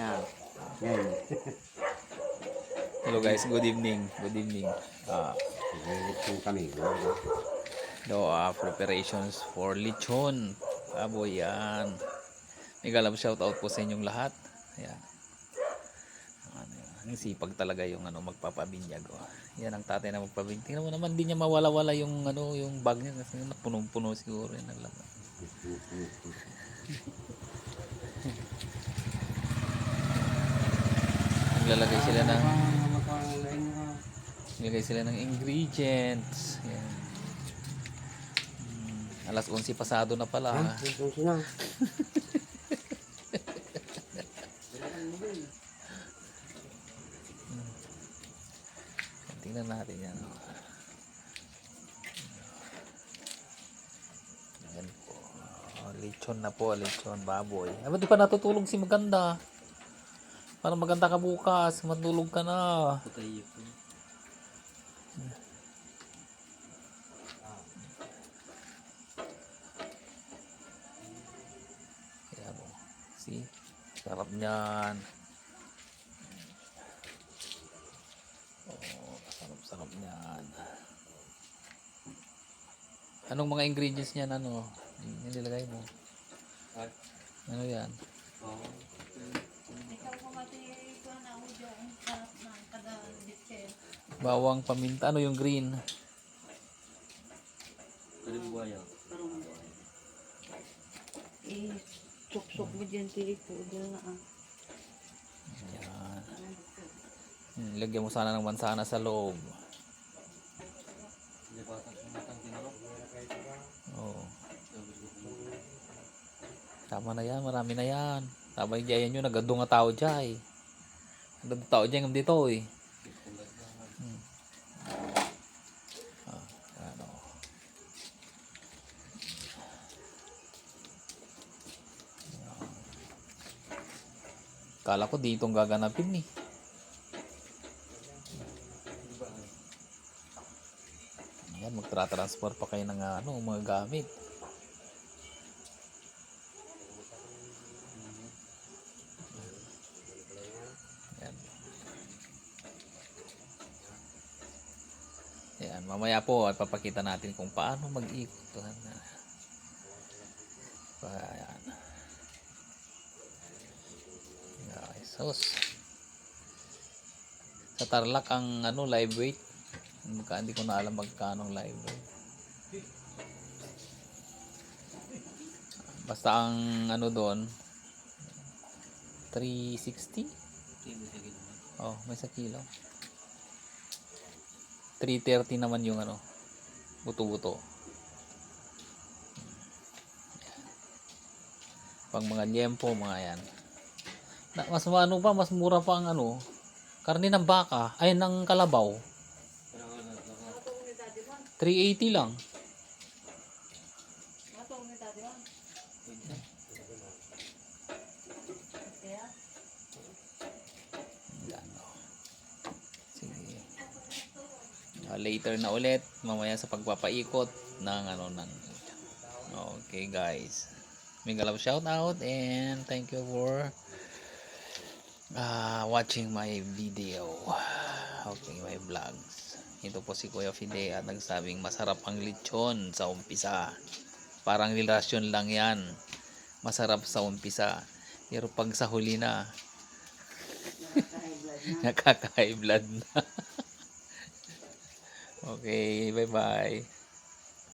Ah, ngayon. Hello guys, good evening. Good evening. Nililipin kami. Preparations for lechon. Aboy yan. Mega love shout out po sa inyong lahat. Ayan. Ang sipag talaga yung magpapabinyag. Oh. Yan ang tatay na magpabinyag. Tingnan mo naman, di niya mawala-wala yung yung bag niya kasi punong-puno siguro yan ang laman. Naglalagay sila ng ingredients. Yan. Alas 11 pasado na pala. Ha? Ito na. Tingnan natin yan. Ayan po. Lechon na po, lechon baboy. Ba't di pa natutulog si Maganda? Para maganda ka bukas, matulog ka na. Ayan po. See? Sarap niyan. Oh, sarap niyan. Anong mga ingredients niyan yung nilagay mo? Ano yan? Bawang, paminta. Ano yung green? Sok-sok mo dyan, tilipo. Diyan na Yan. Lagyan mo sana ng mansana sa loob. Oh. Tama na yan, marami na yan. Tama yung jayan nyo, nagadong nga tao dyan. Nagadong tao dyan dito eh. Ano. Kala ko dito ang gaganapin eh. Yan, magtra-transfer pa kayo ng mga gamit. Yan. Yan, mamaya po at papakita natin kung paano mag-ikot. Ayan. Guys, sa Tarlac ang live weight. Hindi ko na alam magkano ang live weight. Basta ang doon 360. Oh, may sa kilo. 330 naman yung buto-buto. Pang mga liempo, mga yan. Mas mas mura pa ang karne ng baka, ay ng kalabaw. 380 lang. Sige. Later na ulit mamaya sa pagpapaikot ng Okay guys. Mega love shout out and thank you for watching my video. Okay, my vlogs. Ito po si Kuya Fide at nagsabing masarap ang lechon sa umpisa. Parang relasyon lang yan. Masarap sa umpisa. Pero pag sa huli na, nakaka-high blood na. Okay, bye-bye.